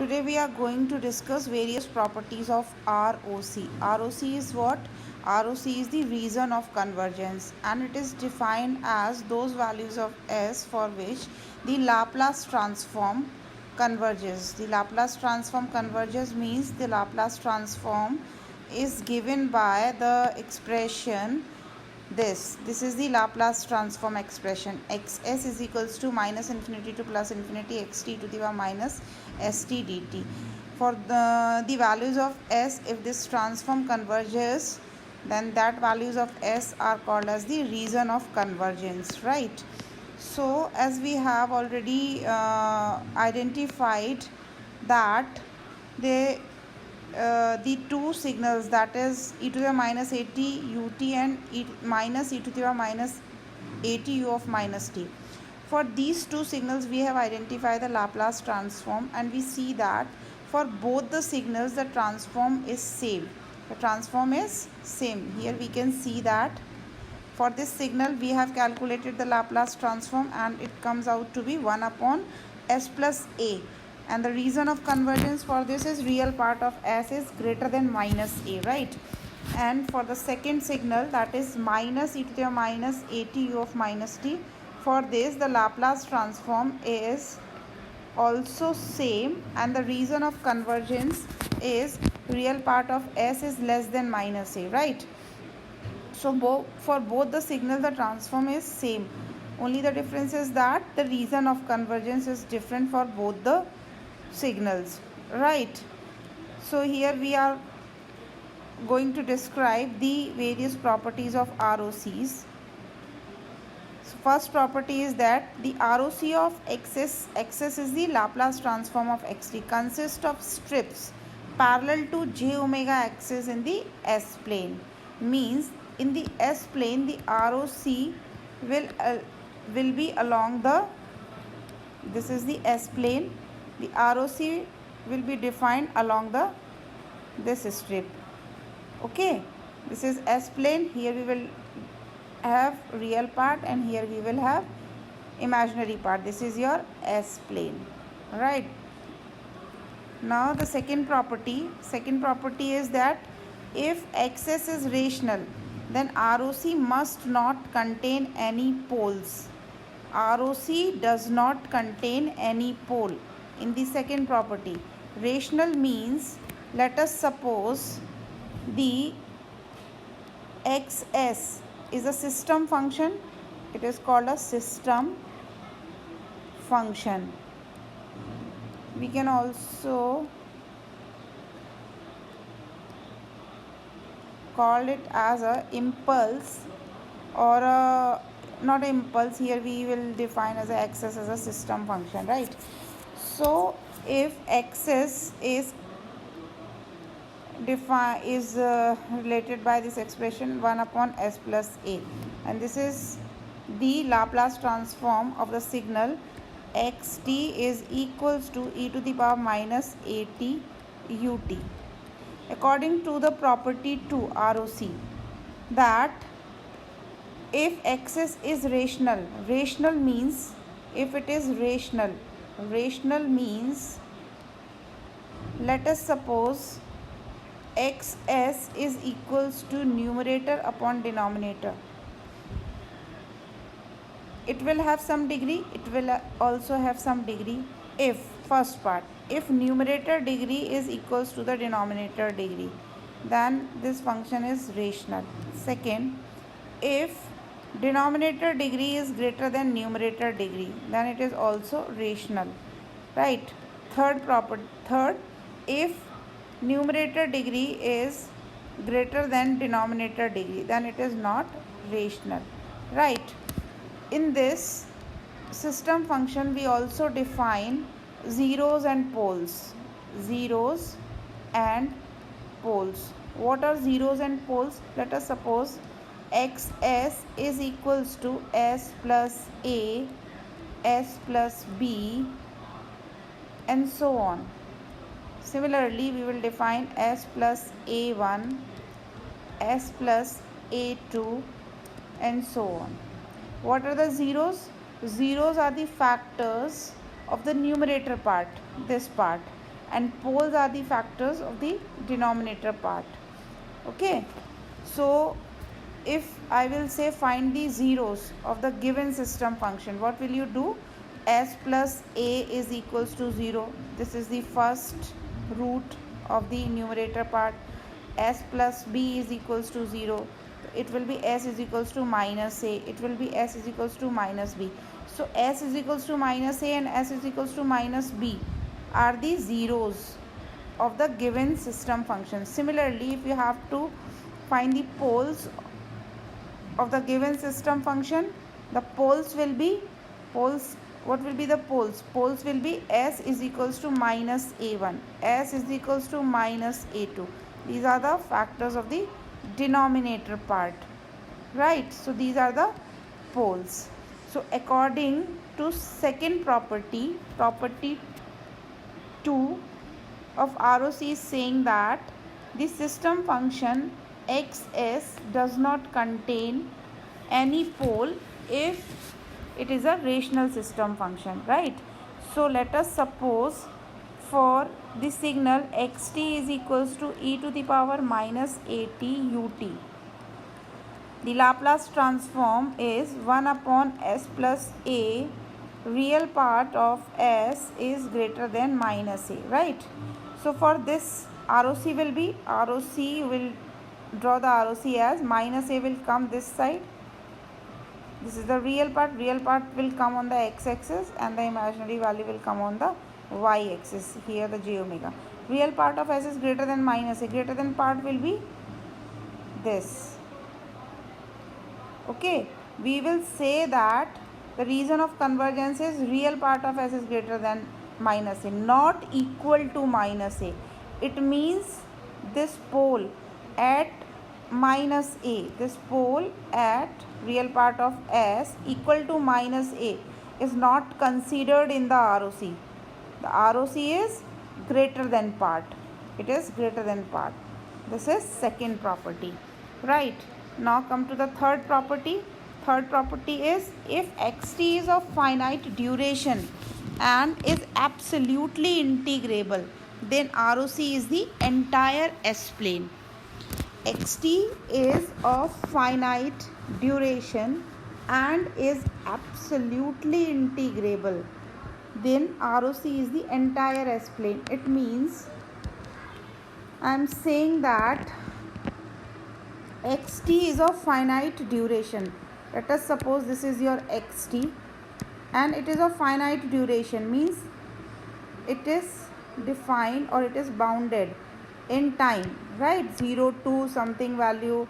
Today we are going to discuss various properties of ROC. ROC is what? ROC is the reason of convergence, and it is defined as those values of S for which the Laplace transform converges. The Laplace transform converges means the Laplace transform is given by the expression this is the Laplace transform expression. Xs is equals to minus infinity to plus infinity xt to the power minus st dt. For the values of s, if this transform converges, then that values of s are called as the reason of convergence, right? So as we have already identified that the two signals, that is e to the minus at ut and minus e to the minus at u of minus t. For these two signals we have identified the Laplace transform, and we see that for both the signals the transform is same. The transform is same. Here we can see that for this signal we have calculated the Laplace transform, and it comes out to be 1 upon s plus a. And the reason of convergence for this is real part of s is greater than minus a, right? And for the second signal, that is minus e to the minus at u of minus t, for this the Laplace transform is also same, and the reason of convergence is real part of s is less than minus a, right? So for both the signals the transform is same, only the difference is that the reason of convergence is different for both the signals, right? So here we are going to describe the various properties of ROCs. So first property is that the ROC of xs is the Laplace transform of xt, consists of strips parallel to j omega axis in the s plane. Means in the s plane the ROC will be along the, this is the s plane, the ROC will be defined along this strip. Okay, this is s plane. Here we will have real part, and here we will have imaginary part. This is your s plane, right? Now the second property is that if xs is rational, then ROC must not contain any poles. ROC does not contain any pole. In the second property, rational means, let us suppose the xs is a system function. It is called a system function. We can also call it as a impulse, or a not impulse. Here we will define as a xs as a system function, right? So if xs is related by this expression 1 upon s plus a, and this is the Laplace transform of the signal xt is equals to e to the power minus at ut. According to the property 2 ROC, that if xs is rational means, if it is rational means, let us suppose xs is equals to numerator upon denominator. It will have some degree, it will also have some degree. If first part, if numerator degree is equals to the denominator degree, then this function is rational. Second, if denominator degree is greater than numerator degree, then it is also rational, right? Third, if numerator degree is greater than denominator degree, then it is not rational, right? In this system function we also define zeros and poles. What are zeros and poles? Let us suppose xs is equals to s plus a, s plus b, and so on. Similarly, we will define s plus a1, s plus a2, and so on. What are the zeros? Zeros are the factors of the numerator part, this part, and poles are the factors of the denominator part. Okay, so if I will say find the zeros of the given system function, what will you do? S plus a is equals to 0. This is the first root of the numerator part. S plus b is equals to 0. It will be s is equals to minus a. It will be s is equals to minus b. So s is equals to minus a and s is equals to minus b are the zeros of the given system function. Similarly, if you have to find the poles of the given system function, the poles will be what will be the poles? Poles will be s is equals to minus a1, s is equals to minus a2. These are the factors of the denominator part, right? So these are the poles. So according to second property, property 2 of ROC is saying that the system function xs does not contain any pole if it is a rational system function, right? So let us suppose for the signal xt is equals to e to the power minus at ut. The Laplace transform is 1 upon s plus a. Real part of s is greater than minus a, right? So for this ROC will be, ROC will draw the ROC as minus a will come this side. This is the real part will come on the x-axis and the imaginary value will come on the y-axis, here the j omega. Real part of s is greater than minus a, greater than part will be this. Okay, we will say that the reason of convergence is real part of s is greater than minus a, not equal to minus a. It means this pole at minus a, this pole at real part of s equal to minus a is not considered in the ROC. The ROC is greater than part. It is greater than part. This is second property, right? Now come to the third property. Third property is if xt is of finite duration and is absolutely integrable, then ROC is the entire S-plane. xt is of finite duration and is absolutely integrable, then ROC is the entire S-plane. It means I am saying that xt is of finite duration. Let us suppose this is your xt and it is of finite duration, means it is defined or it is bounded in time, right? 0 to something value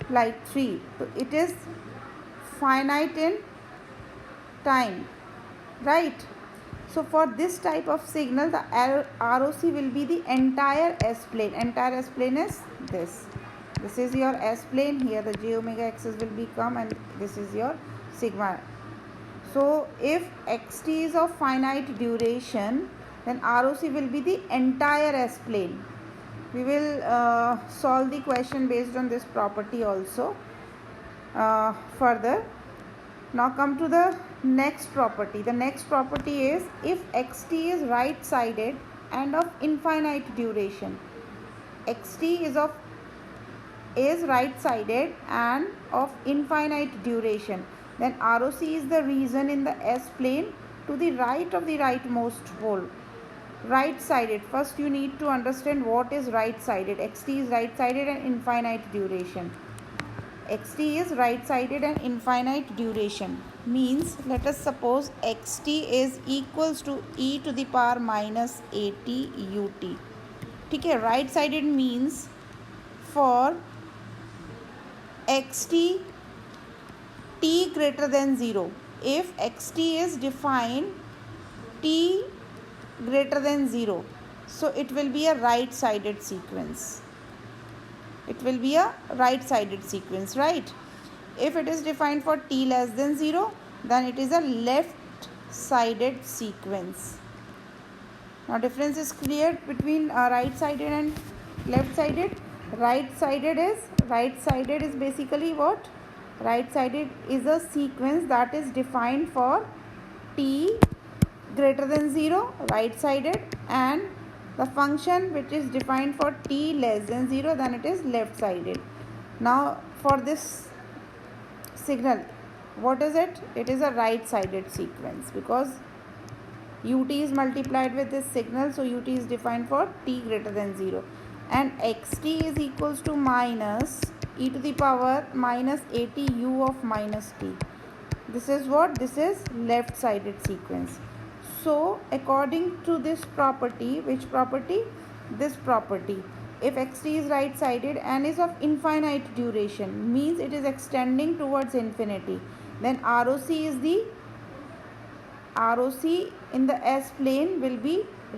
like 3. So it is finite in time, right? So for this type of signal, the ROC will be the entire S-plane. Entire S-plane is this. This is your S-plane. Here the j omega axis will become, and this is your sigma. So if xt is of finite duration, then ROC will be the entire S-plane. We will solve the question based on this property also further. Now come to the next property. The next property is if xt is right-sided and of infinite duration. xt is right-sided and of infinite duration, then ROC is the region in the S-plane to the right of the rightmost pole. Right-sided, first you need to understand what is right-sided. xt is right-sided and infinite duration. xt is right-sided and infinite duration means, let us suppose xt is equals to e to the power minus at ut. Okay, right-sided means for xt t greater than 0. If xt is defined t greater than 0, so it will be a right-sided sequence. It will be a right-sided sequence, right? If it is defined for t less than 0, then it is a left-sided sequence. Now difference is clear between right-sided and left-sided. Right-sided is basically what? Right-sided is a sequence that is defined for t greater than 0, right-sided, and The function which is defined for t less than 0, then it is left sided. Now for this signal, what is it? It is a right sided sequence because ut is multiplied with this signal, so ut is defined for t greater than 0, and xt is equals to minus e to the power minus 80 u of minus t. This is what? This is left sided sequence. So according to this property, which property? This property, if xt is right sided and is of infinite duration, means it is extending towards infinity, then ROC in the S plane will be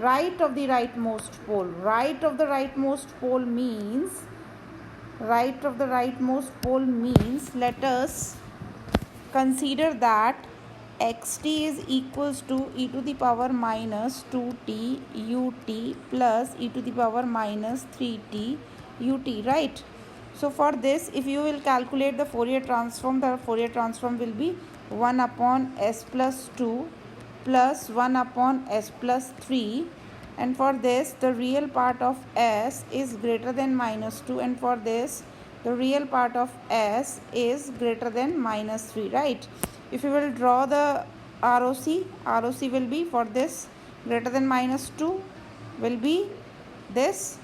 right of the rightmost pole. Right of the rightmost pole means, let us consider that xt is equals to e to the power minus 2t ut plus e to the power minus 3t ut, right? So for this, if you will calculate the Fourier transform, the Fourier transform will be 1 upon s plus 2 plus 1 upon s plus 3, and for this the real part of s is greater than minus 2, and for this the real part of s is greater than minus 3, right? If you will draw the ROC will be, for this greater than minus 2 will be this,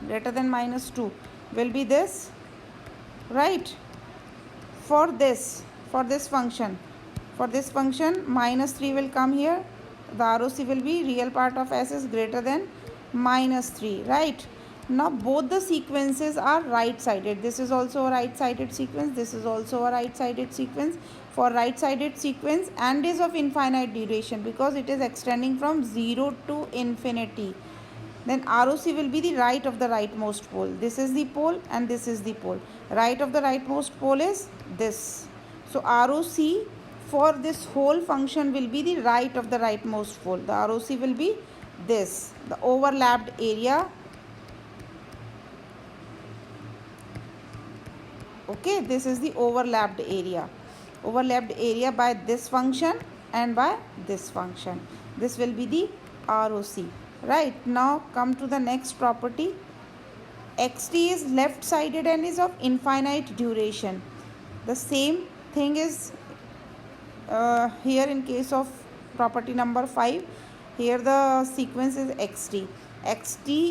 greater than minus 2 will be this, right? For this function minus 3 will come here. The ROC will be real part of s is greater than minus 3, right? Now both the sequences are right sided. This is also a right sided sequence, this is also a right sided sequence. For right sided sequence, and is of infinite duration because it is extending from 0 to infinity, then ROC will be the right of the rightmost pole. This is the pole and this is the pole. Right of the rightmost pole is this. So ROC for this whole function will be the right of the rightmost pole. The ROC will be this, the overlapped area. Okay, this is the overlapped area by this function and by this function. This will be the ROC, right? Now come to the next property. xt is left sided and is of infinite duration. The same thing is here in case of property number 5. Here the sequence is xt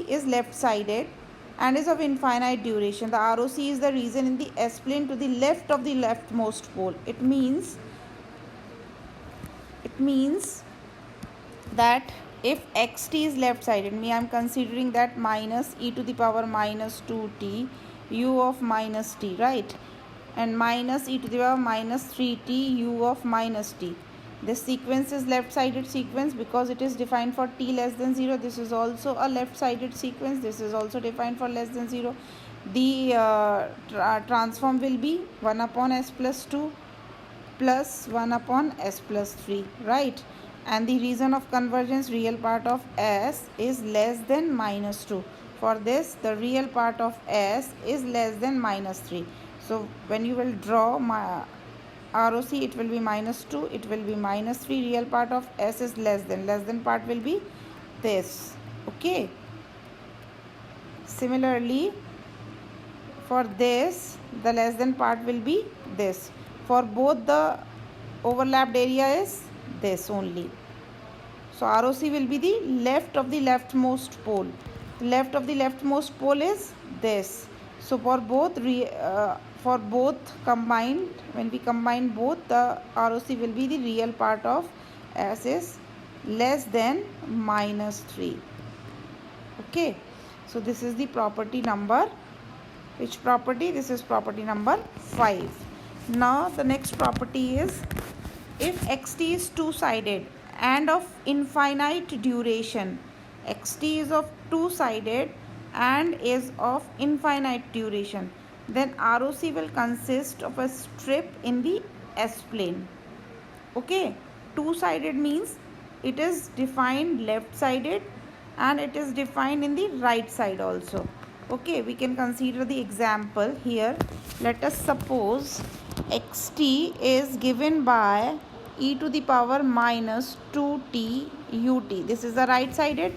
is left sided and is of infinite duration. The ROC is the region in the S plane to the left of the leftmost pole. It means that if xt is left sided, I am considering that minus e to the power minus 2t u of minus t, right? And minus e to the power minus 3t u of minus t. This sequence is left sided sequence because it is defined for t less than 0. This is also a left sided sequence. This is also defined for less than 0. The transform will be 1 upon s plus 2 plus 1 upon s plus 3, right? And the reason of convergence, real part of s is less than minus 2. For this, the real part of s is less than minus 3. So when you will draw my ROC, it will be minus 2, it will be minus 3. Real part of s is less than part will be this. Okay. Similarly, for this, the less than part will be this. For both, the overlapped area is this only. So ROC will be the left of the leftmost pole. Left of the leftmost pole is this. So for both combined, when we combine both, the ROC will be the real part of s is less than minus 3. Okay, so this is the property number, which property? This is property number 5. Now the next property is, if xt is two-sided and of infinite duration, xt is of two-sided and is of infinite duration, then ROC will consist of a strip in the S plane. Okay, two-sided means it is defined left-sided and it is defined in the right side also. Okay, we can consider the example here. Let us suppose xt is given by e to the power minus 2t ut. This is the right-sided.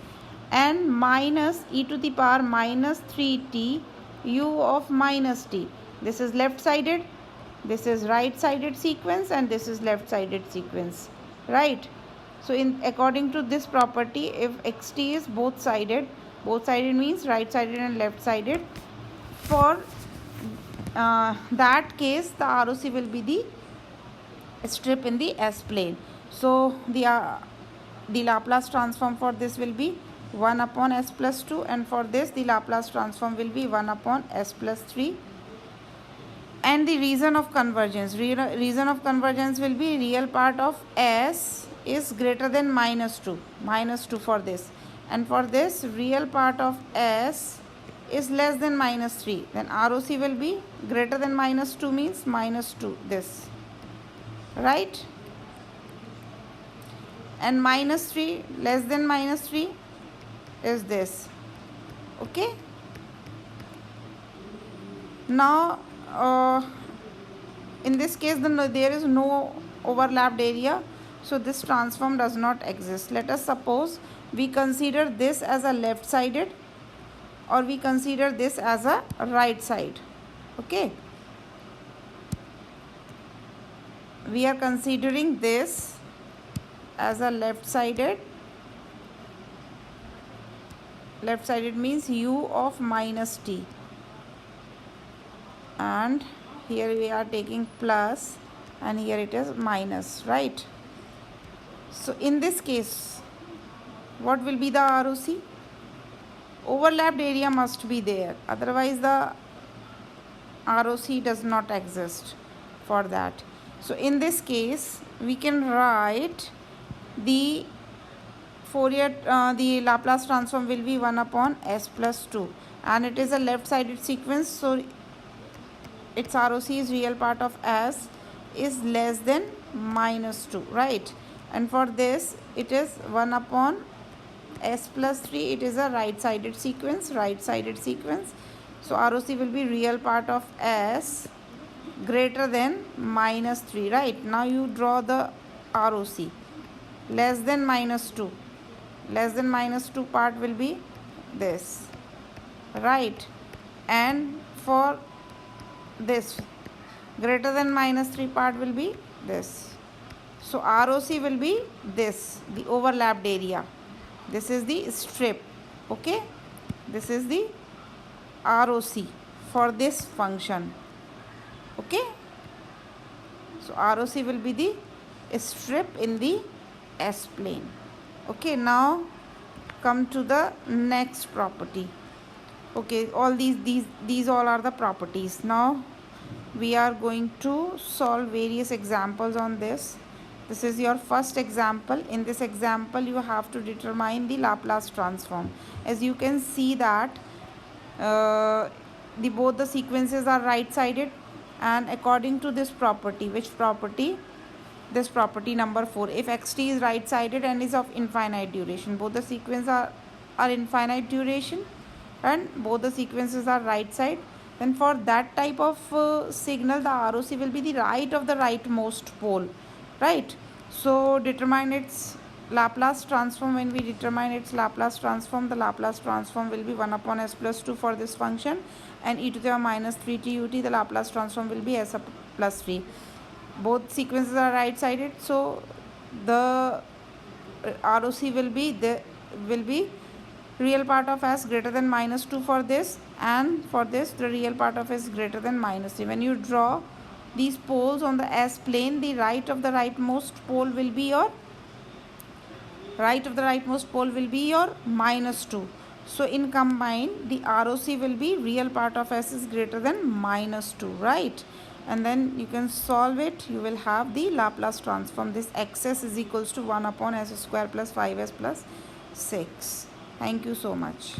and minus e to the power minus 3t u of minus t. This is left sided, this is right sided sequence, and this is left sided sequence, right? So in according to this property, if xt is both sided means right sided and left sided, for that case the ROC will be the strip in the S plane. So the Laplace transform for this will be 1 upon s plus 2, and for this the Laplace transform will be 1 upon s plus 3. And the reason of convergence will be real part of s is greater than minus 2 for this, and for this real part of s is less than minus 3. Then ROC will be greater than minus 2 means minus 2, this, right? And minus 3 less than minus 3 is this. Okay, now in this case there is no overlapped area, so this transform does not exist. Let us suppose we consider this as a left sided, or we consider this as a right side. Okay, we are considering this as a left sided means u of minus t, and here we are taking plus and here it is minus, right? So in this case what will be the ROC? Overlapped area must be there, otherwise the ROC does not exist for that. So in this case we can write the the Laplace transform will be 1 upon s plus 2, and it is a left sided sequence, so its ROC is real part of s is less than minus 2, right? And for this it is 1 upon s plus 3, it is a right sided sequence, so ROC will be real part of s greater than minus 3, right? Now you draw the ROC less than minus 2 part will be this, right? And for this greater than minus 3 part will be this. So ROC will be this, the overlapped area. This is the strip. Okay, this is the ROC for this function. Okay, so ROC will be the strip in the S plane. Okay, now come to the next property. Okay, all these all are the properties. Now we are going to solve various examples on this. This is your first example. In this example you have to determine the Laplace transform. As you can see that both the sequences are right sided, and according to this property, which property? This property number 4, if xt is right sided and is of infinite duration, both the sequences are infinite duration and both the sequences are right side, then for that type of signal the ROC will be the right of the rightmost pole, right? So determine its Laplace transform. When we determine its Laplace transform, the Laplace transform will be 1 upon s plus 2 for this function, and e to the minus 3t ut, the Laplace transform will be s plus 3. Both sequences are right sided, so the ROC will be real part of s greater than minus 2 for this, and for this the real part of s greater than minus 3. When you draw these poles on the S plane, the right of the rightmost pole will be your minus 2. So in combined, the ROC will be real part of s is greater than minus 2, right? And then you can solve it. You will have the Laplace transform. This xs is equals to 1 upon s square plus 5s plus 6. Thank you so much.